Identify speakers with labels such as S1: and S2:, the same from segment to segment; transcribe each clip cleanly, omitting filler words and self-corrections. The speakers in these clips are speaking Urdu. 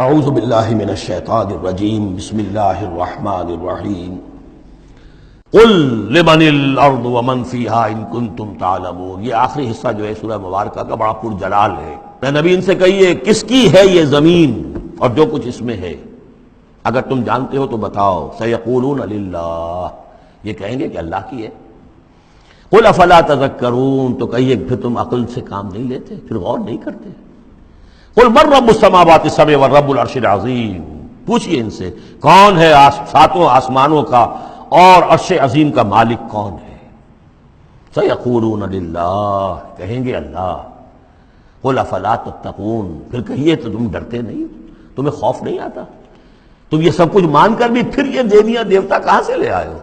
S1: اعوذ باللہ من الشیطان الرجیم بسم اللہ الرحمن الرحیم قل لمن الارض ومن فیہا ان کنتم تعلمون۔ یہ آخری حصہ جو ہے سورہ مبارکہ کا بڑا پرجلال ہے۔ اے نبی ان سے کہیے کس کی ہے یہ زمین اور جو کچھ اس میں ہے، اگر تم جانتے ہو تو بتاؤ۔ سیقولون للہ، یہ کہیں گے کہ اللہ کی ہے۔ قل افلا تذکرون، تو کہیے پھر تم عقل سے کام نہیں لیتے، پھر غور نہیں کرتے۔ قل من رب السماوات السبع ورب العرش العظیم، پوچھئے ان سے کون ہے ساتوں آسمانوں کا اور عرش عظیم کا مالک کون ہے؟ سیقولون للہ، کہیں گے اللہ۔ قل افلا تتقون، پھر کہیے تو تم ڈرتے نہیں، تمہیں خوف نہیں آتا؟ تم یہ سب کچھ مان کر بھی پھر یہ دیویاں دیوتا کہاں سے لے آئے ہو؟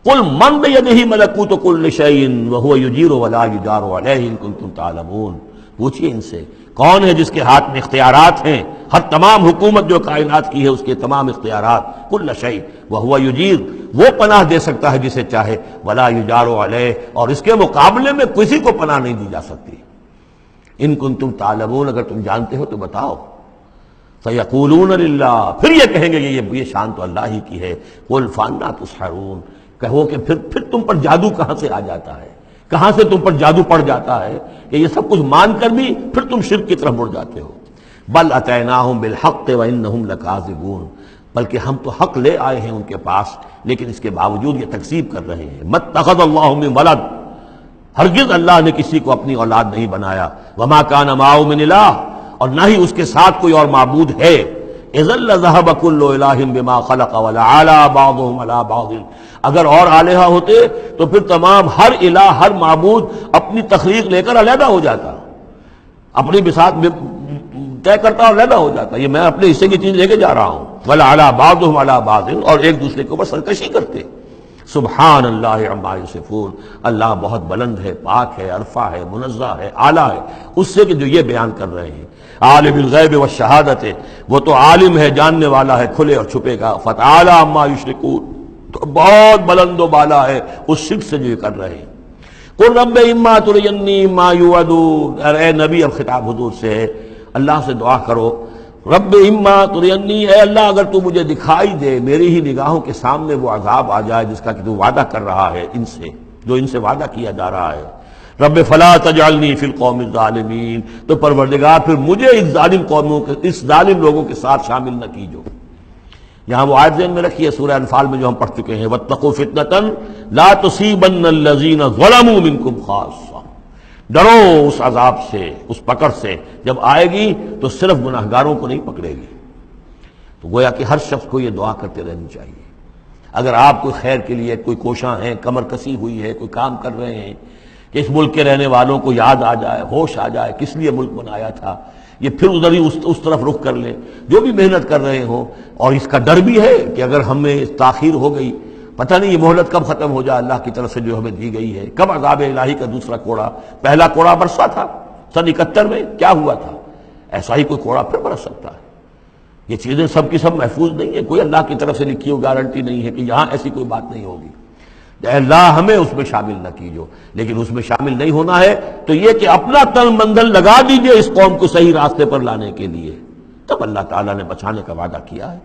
S1: قل من بیدہ ملکوت کل شیء وہو یجیر ولا یجار علیہ ان کنتم تعلمون، پوچھئے ان سے کون ہے جس کے ہاتھ میں اختیارات ہیں، ہر تمام حکومت جو کائنات کی ہے اس کے تمام اختیارات، کل شیء وہو یجیر، وہ پناہ دے سکتا ہے جسے چاہے، ولا یجار علیہ، اور اس کے مقابلے میں کسی کو پناہ نہیں دی جا سکتی۔ ان کنتم تعلمون، اگر تم جانتے ہو تو بتاؤ۔ سیقولون للہ، پھر یہ کہیں گے یہ شان تو اللہ ہی کی ہے۔ قل فانا تسحرون، کہو کہ پھر تم پر جادو کہاں سے آ جاتا ہے، کہاں سے تم پر جادو پڑ جاتا ہے کہ یہ سب کچھ مان کر بھی پھر تم شرک کی طرف مڑ جاتے ہو۔ بل اتیناہم بالحق وانہم لکاذبون، بلکہ ہم تو حق لے آئے ہیں ان کے پاس، لیکن اس کے باوجود یہ تکذیب کر رہے ہیں۔ متخذ اللہ من ولد، ہرگز اللہ نے کسی کو اپنی اولاد نہیں بنایا۔ وما کان معہ من الہ، اور نہ ہی اس کے ساتھ کوئی اور معبود ہے۔ اذا لذهب كل الہ بما خلق ولعلى بعضهم على بعض، اگر اور الہہ ہوتے تو پھر تمام ہر الہ، ہر معبود اپنی تخلیق لے کر علیحدہ ہو جاتا، اپنی بساط طے کرتا اور علیحدہ ہو جاتا۔ یہ میں اپنے حصے کی چیز لے کے جا رہا ہوں۔ ولعلى بعضهم على بعض، اور ایک دوسرے کے اوپر سرکشی کرتے۔ سبحان اللہ عما یصفون، اللہ بہت بلند ہے، پاک ہے، عرفہ ہے، منزہ ہے، اعلیٰ ہے اس سے کہ جو یہ بیان کر رہے ہیں۔ عالم الغیب والشہادت، وہ تو عالم ہے، جاننے والا ہے کھلے اور چھپے کا۔ فتعالی عما یشرکون، تو بہت بلند و بالا ہے اس شرک سے جو یہ کر رہے ہیں۔ قل رب اما ترینی ما یوعدون، اے نبی اب خطاب حضور سے ہے، اللہ سے دعا کرو رب اما ترینی، اے اللہ اگر تو مجھے دکھائی دے، میری ہی نگاہوں کے سامنے وہ عذاب آ جائے جس کا کہ تو وعدہ کر رہا ہے ان سے، جو ان سے وعدہ کیا جا رہا ہے۔ رب فلا تجعلنی فی القوم الظالمین، تو پروردگار پھر مجھے اس ظالم قوموں کے، اس ظالم لوگوں کے ساتھ شامل نہ کیجو۔ یہاں وہ آیت ذہن میں رکھی ہے سورہ انفال میں جو ہم پڑھ چکے ہیں، واتقوا فتنة لا تصیبن الذین ظلموا منکم خاصہ، ڈرو اس عذاب سے، اس پکڑ سے، جب آئے گی تو صرف گناہگاروں کو نہیں پکڑے گی۔ تو گویا کہ ہر شخص کو یہ دعا کرتے رہنی چاہیے۔ اگر آپ کوئی خیر کے لیے کوئی کوشاں ہیں، کمر کسی ہوئی ہے، کوئی کام کر رہے ہیں کہ اس ملک کے رہنے والوں کو یاد آ جائے، ہوش آ جائے کس لیے ملک بنایا تھا، یہ پھر ادھر ہی اس طرف رخ کر لیں، جو بھی محنت کر رہے ہوں، اور اس کا ڈر بھی ہے کہ اگر ہمیں تاخیر ہو گئی، پتہ نہیں یہ مہلت کب ختم ہو جائے اللہ کی طرف سے جو ہمیں دی گئی ہے، کب عذاب الہی کا دوسرا کوڑا، پہلا کوڑا برسا تھا سن 71 میں، کیا ہوا تھا، ایسا ہی کوئی کوڑا پھر برس سکتا ہے۔ یہ چیزیں سب کی سب محفوظ نہیں ہیں، کوئی اللہ کی طرف سے لکھی ہوئی گارنٹی نہیں ہے کہ یہاں ایسی کوئی بات نہیں ہوگی۔ اے اللہ ہمیں اس میں شامل نہ کیجو، لیکن اس میں شامل نہیں ہونا ہے تو یہ کہ اپنا تن مندل لگا دیجئے اس قوم کو صحیح راستے پر لانے کے لیے، تب اللہ تعالیٰ نے بچانے کا وعدہ کیا ہے۔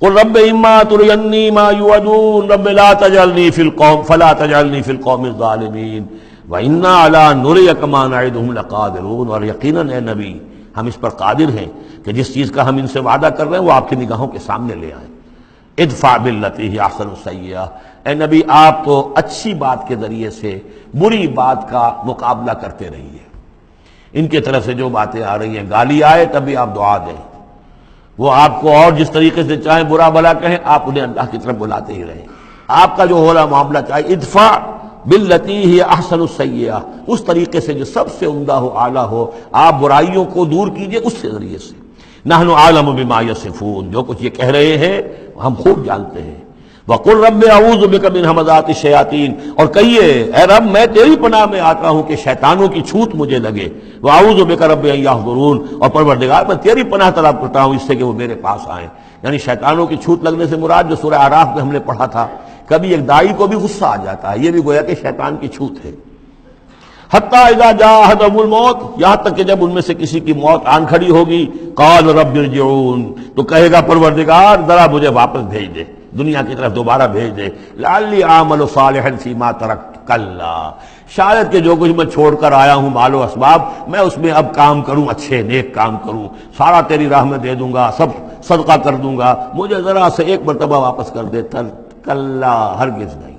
S1: قل رب اما ترینی ما یوعدون رب لا تجعلنی فی القوم فلا تجعلنی فی القوم الظالمین وانا علی نریک ما نعدہم لقادرون، اور یقیناً اے نبی ہم اس پر قادر ہیں کہ جس چیز کا ہم ان سے وعدہ کر رہے ہیں وہ آپ کی نگاہوں کے سامنے لے آئیں۔ ادفع باللتی ہی احسن السیئہ، اے نبی آپ تو اچھی بات کے ذریعے سے بری بات کا مقابلہ کرتے رہیے۔ ان کی طرف سے جو باتیں آ رہی ہیں، گالی آئے تب بھی آپ دعا دیں، وہ آپ کو اور جس طریقے سے چاہیں برا بھلا کہیں، آپ انہیں اللہ کی طرف بلاتے ہی رہیں۔ آپ کا جو ہو رہا معاملہ چاہے ادفع باللتی ہی احسن السیئہ، اس طریقے سے جو سب سے عمدہ ہو، اعلیٰ ہو، آپ برائیوں کو دور کیجئے اس سے ذریعے سے۔ نحن عالم بما یصفون، جو کچھ یہ کہہ رہے ہیں ہم خوب جانتے ہیں۔ وقل رب اعوذ بک من ہمزات الشیاطین، اور کہیے اے رب میں تیری پناہ میں آتا ہوں کہ شیطانوں کی چھوت مجھے لگے۔ واعوذ بک رب ان یحضرون، اور پروردگار میں تیری پناہ طلب کرتا ہوں اس سے کہ وہ میرے پاس آئیں۔ یعنی شیطانوں کی چھوت لگنے سے مراد جو سورہ اعراف میں ہم نے پڑھا تھا، کبھی ایک داعی کو بھی غصہ آ جاتا ہے، یہ بھی گویا کہ شیطان کی چھوت ہے۔ حتی اذا جاء احدهم الموت، یہاں تک کہ جب ان میں سے کسی کی موت آن کھڑی ہوگی، قال رب ارجعون، تو کہے گا پروردگار ذرا مجھے واپس بھیج دے، دنیا کی طرف دوبارہ بھیج دے، لعلی اعمل صالحا فیما ترکت، کلا، شاید کہ جو کچھ میں چھوڑ کر آیا ہوں مال و اسباب، میں اس میں اب کام کروں، اچھے نیک کام کروں، سارا تیری راہ میں دے دوں گا، سب صدقہ کر دوں گا، مجھے ذرا سے ایک مرتبہ واپس کر دے، کلا، ہرگز نہیں،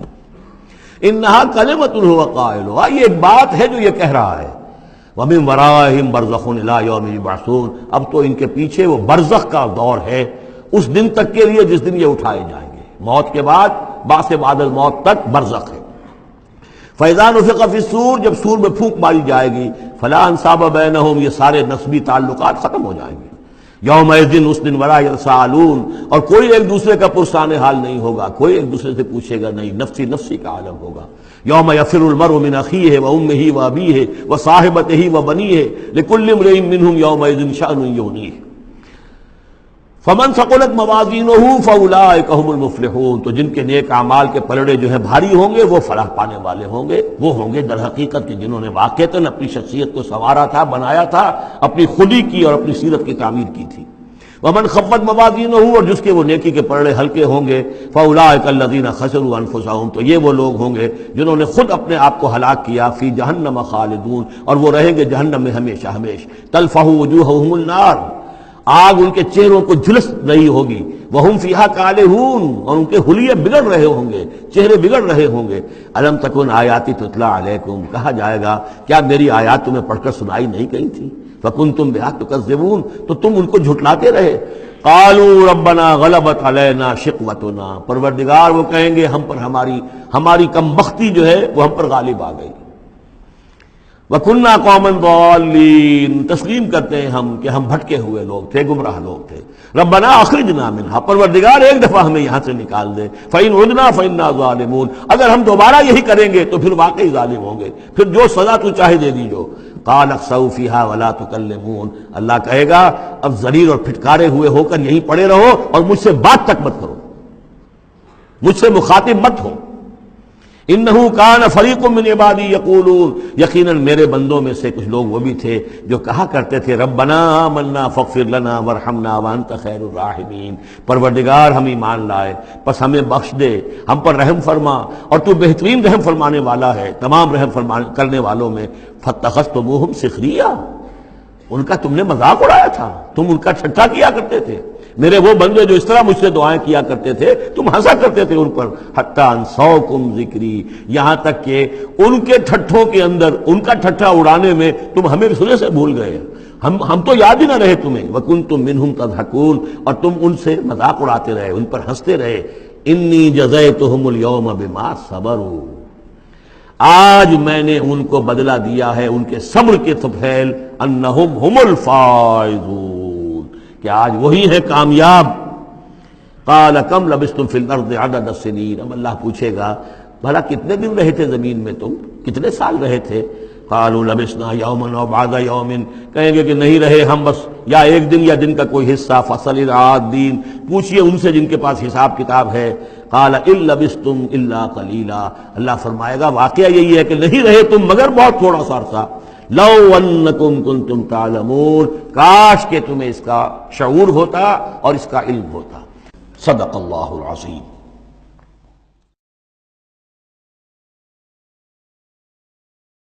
S1: انہا کلمۃ هو قائلها، یہ ایک بات ہے جو یہ کہہ رہا ہے، ومن ورائہم برزخ الی یوم یبعثون، اب تو ان کے پیچھے وہ برزخ کا دور ہے، اس دن تک کے لیے جس دن یہ اٹھائے جائیں گے، موت کے بعد، بعث بعد الموت تک برزخ ہے۔ فَإِذَا نُفِخَ فِي الصُّورِ، جب سور میں پھونک ماری جائے گی، فَلَا أَنْسَابَ بَيْنَهُمْ، یہ سارے نسبی تعلقات ختم ہو جائیں گے، یومئذ، اس دن، ولا یتساءلون، اور کوئی ایک دوسرے کا پرسان حال نہیں ہوگا، کوئی ایک دوسرے سے پوچھے گا نہیں، نفسی نفسی کا عالم ہوگا۔ یوم یفر المرء من اخیہ وامہ وابیہ وصاحبتہ وبنیہ لکل امرئ منہم یومئذ شأن یغنیہ، فمن ثقلت موازینہ فاولئک هم المفلحون، تو جن کے نیک اعمال کے پلڑے جو ہیں بھاری ہوں گے وہ فلاح پانے والے ہوں گے، وہ ہوں گے در حقیقت کہ جنہوں نے واقعتاً اپنی شخصیت کو سنوارا تھا، بنایا تھا، اپنی خودی کی اور اپنی سیرت کی تعمیر کی تھی۔ ومن خفت موازینہ، اور جس کے وہ نیکی کے پلڑے ہلکے ہوں گے، فاولئک الذین خسروا انفسهم، تو یہ وہ لوگ ہوں گے جنہوں نے خود اپنے آپ کو ہلاک کیا، فی جہنم خالدون، اور وہ رہیں گے جہنم میں ہمیشہ ہمیشہ، تلفح وجوہہم النار، آگ ان کے چہروں کو جھلس رہی ہوگی، وہم فیہا کالہون، اور ان کے حلیے بگڑ رہے ہوں گے، چہرے بگڑ رہے ہوں گے۔ الم تکن آیاتی تتلی علیکم، کہا جائے گا کیا میری آیات تمہیں پڑھ کر سنائی نہیں گئی تھی؟ فکنتم بہا تکذبون، تو تم ان کو جھٹلاتے رہے۔ قالوا ربنا غلبت علینا شقوتنا، پروردگار وہ کہیں گے ہم پر ہماری کم بختی جو ہے وہ ہم پر غالب آ گئی۔ وَكُنَّا قَوْمًا ضَالِّينَ، تسلیم کرتے ہیں ہم کہ ہم بھٹکے ہوئے لوگ تھے، گمراہ لوگ تھے۔ ربنا اخرجنا منہا، پروردگار ایک دفعہ ہمیں یہاں سے نکال دے، فَإِنْ عُدْنَا فَإِنَّا ظَالِمُونَ، اگر ہم دوبارہ یہی کریں گے تو پھر واقعی ظالم ہوں گے، پھر جو سزا تو چاہے دے دیجو۔ قَالَ اخْسَئُوا فِيهَا وَلَا تُكَلِّمُونَ، اللہ کہے گا اب ذلیل اور پھٹکارے ہوئے ہو کر یہیں پڑے رہو اور مجھ سے بات تک مت کرو، مجھ سے مخاطب مت ہو۔ انہو کان فریق من عبادی یقولون، یقیناً میرے بندوں میں سے کچھ لوگ وہ بھی تھے جو کہا کرتے تھے ربنا آمنا فاغفر لنا وارحمنا وانت خیر الراحمین، پروردگار ہم ایمان لائے پس ہمیں بخش دے، ہم پر رحم فرما، اور تو بہترین رحم فرمانے والا ہے تمام رحم کرنے والوں میں۔ فاتخذتموہم سخریا، ان کا تم نے مذاق اڑایا تھا، تم ان کا ٹھٹھا کیا کرتے تھے، میرے وہ بندے جو اس طرح مجھ سے دعائیں کیا کرتے تھے تم ہنسا کرتے تھے ان پر۔ حتی انسوکم ذکری، یہاں تک کہ ان کے ٹھٹھوں کے اندر، ان کا ٹھٹھا اڑانے میں تم ہمیں سرے سے بھول گئے، ہم تو یاد ہی نہ رہے تمہیں۔ وکنتم منہم تضحکون، اور تم ان سے مذاق اڑاتے رہے، ان پر ہنستے رہے۔ انی جزیتہم اليوم بما صبروا، آج میں نے ان کو بدلہ دیا ہے ان کے صبر کے طفیل، انہم ہم الفائزون، کہ آج وہی ہے کامیاب۔ قال کم لبثتم فی الارض عدد السنین، اب اللہ پوچھے گا بھلا کتنے دن رہے تھے زمین میں، تم کتنے سال رہے تھے؟ قالوا لبثنا یوما او بعض یوم، کہیں گے کہ نہیں رہے ہم بس یا ایک دن یا دن کا کوئی حصہ۔ فصل العادین، پوچھئے ان سے جن کے پاس حساب کتاب ہے۔ قال ان لبثتم الا قلیلا، اللہ فرمائے گا واقعہ یہی ہے کہ نہیں رہے تم مگر بہت تھوڑا سا عرصہ۔ لو انکم کنتم تعلمون، کاش کہ تمہیں اس کا شعور ہوتا اور اس کا علم ہوتا۔ صدق اللہ العظیم۔